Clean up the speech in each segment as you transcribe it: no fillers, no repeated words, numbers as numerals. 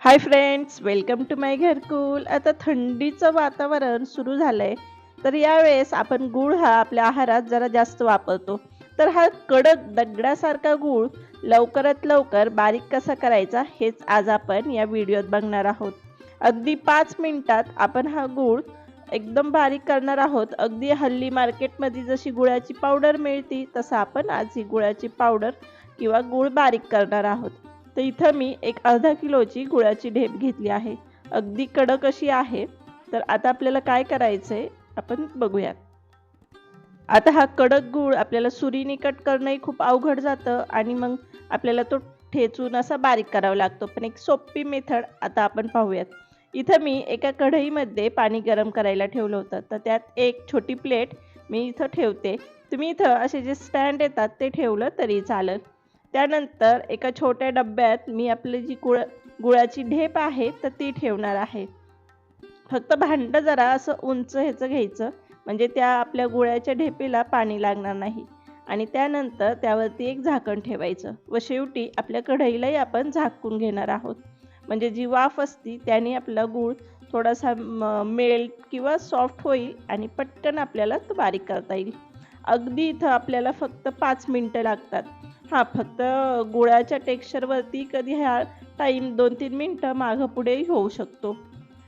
Hi friends, welcome to माय घरकुल. आता थंडीचं वातावरण सुरू झालंय, तर यावेळेस आपण गूळ हा आपल्या आहारात जरा जास्त वापरतो. तर हा कडक दगडासारखा गूळ लवकरात लवकर बारीक कसा करायचा हेच आज आपण या व्हिडिओत बघणार आहोत. अगदी 5 मिनिटात आपण हा गूळ एकदम बारीक करणार आहोत. अगदी हल्ली मार्केटमध्ये जशी गुळाची पावडर मिळते तसं आपण आज ही गुळाची पावडर किंवा गूळ बारीक करणार आहोत. तर इथं मी एक अर्धा किलोची गुळाची ढेप घेतली आहे. अगदी कडक अशी आहे. तर आता आपल्याला काय करायचंय आपण बघूयात. आता हा कडक गूळ आपल्याला सुरीने कट करणंही खूप अवघड जातं आणि मग आपल्याला तो ठेचून असा बारीक करावा लागतो. पण एक सोपी मेथड आता आपण पाहूयात. इथं मी एका कढईमध्ये पाणी गरम करायला ठेवलं होतं. तर त्यात एक छोटी प्लेट मी इथं ठेवते. तुम्ही इथं असे जे स्टँड येतात ते ठेवलं तरी चालेल. त्यानंतर एका छोट्या डब्यात मी आपली जी गुळाची ढेप आहे तर ती ठेवणार आहे. फक्त भांडं जरा असं उंच ह्याचं घ्यायचं, म्हणजे त्या आपल्या गुळाच्या ढेपेला पाणी लागणार नाही. आणि त्यानंतर त्यावरती एक झाकण ठेवायचं व शेवटी आपल्या कढईलाही आपण झाकून घेणार आहोत. म्हणजे जी वाफ असती त्याने आपला गूळ थोडासा मेल्ट किंवा सॉफ्ट होईल आणि पटकन आपल्याला तो बारीक करता येईल. अगदी इथं आपल्याला फक्त 5 मिनिटं लागतात. हां, फक्त गुळाच्या टेक्स्चरवरती कधी हा टाईम 2-3 मिनिटं मागं पुढेही होऊ शकतो.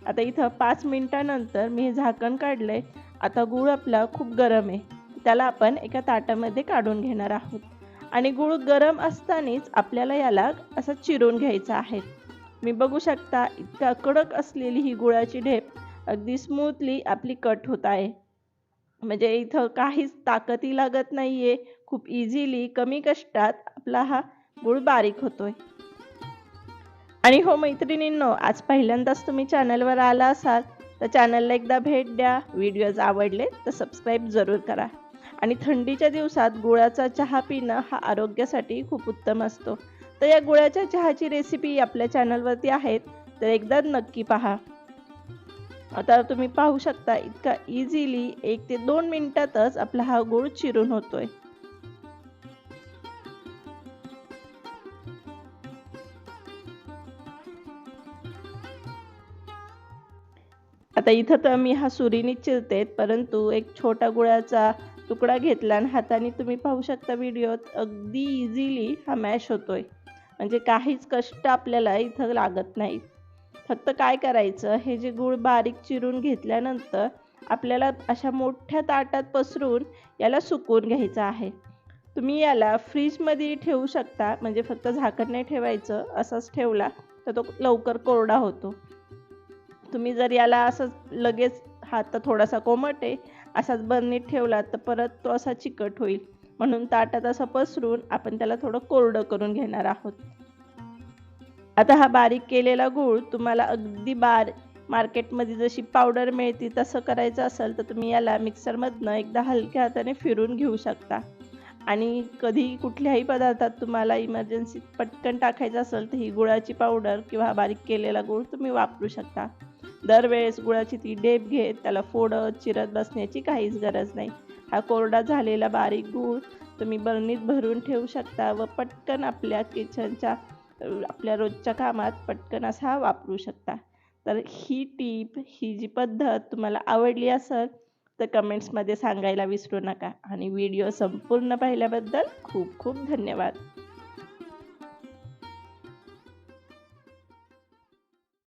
आता इथं 5 मिनिटानंतर मी हे झाकण काढलंय. आता गूळ आपला खूप गरम आहे. त्याला आपण एका ताटामध्ये काढून घेणार आहोत आणि गूळ गरम असतानाच आपल्याला याला असं चिरून घ्यायचं आहे. मी बघू शकता इतका कडक असलेली ही गुळाची ढेप अगदी स्मूथली आपली कट होत आहे. म्हणजे इथं काहीच ताकदही लागत नाहीये. खूप इझिली कमी कष्टात आपला हा गूळ बारीक होतोय. आणि हो मैत्रिणींनो, आज पहिल्यांदाच तुम्ही चॅनलवर आला असाल तर चॅनलला एकदा भेट द्या. व्हिडिओज आवडले तर सबस्क्राईब जरूर करा. आणि थंडीच्या दिवसात गुळाचा चहा पिणं हा आरोग्यासाठी खूप उत्तम असतो. तर या गुळाच्या चहाची रेसिपी आपल्या चॅनलवरती आहेत, तर एकदा नक्की पहा. आता तुम्ही पाहू शकता इतका इझिली 1 ते 2 मिनिटातच आपला हा गूळ चिरून होतोय. आता इथं तर मी हा सुरीने चिरते, परंतु एक छोटा गुळाचा तुकडा घेतला आणि हाताने तुम्ही पाहू शकता व्हिडिओत अगदी इझिली हा मॅश होतोय. म्हणजे काहीच कष्ट आपल्याला इथं लागत नाही. फक्त काय करायचं, हे जे गूळ बारीक चिरून घेतल्यानंतर आपल्याला अशा मोठ्या ताटात पसरून याला सुकवून घ्यायचं आहे. तुम्ही याला फ्रीजमध्ये ठेवू शकता, म्हणजे फक्त झाकण नाही ठेवायचं, असंच ठेवला तर तो लवकर कोरडा होतो. तुम्ही जर याला असंच लगेच हा तर थोडासा कोमट आहे असाच बरणीत ठेवला तर परत तो असा चिकट होईल. म्हणून ताटात असं पसरून आपण त्याला थोडं कोरडं करून घेणार आहोत. आता हा बारीक केलेला गूळ तुम्हाला अगदी मार्केटमध्ये जशी पावडर मिळते तसं करायचं असेल तर तुम्ही याला मिक्सरमधनं एकदा हलक्या हाताने फिरून घेऊ शकता. आणि कधी कुठल्याही पदार्थात तुम्हाला इमर्जन्सीत पटकन टाकायचं असेल तर ही गुळाची पावडर किंवा हा बारीक केलेला गूळ तुम्ही वापरू शकता. दरवेळेस गुळाची ती ढेप घेत त्याला फोडत चिरत बसण्याची काहीच गरज नाही. हा कोरडा झालेला बारीक गूळ तुम्ही बरणीत भरून ठेवू शकता व पटकन आपल्या किचनच्या आपल्या रोजच्या कामात पटकन असा वापरू शकता. तर ही टीप, ही जी पद्धत तुम्हाला आवडली असेल तर कमेंट्समध्ये सांगायला विसरू नका. आणि व्हिडिओ संपूर्ण पाहिल्याबद्दल खूप खूप धन्यवाद.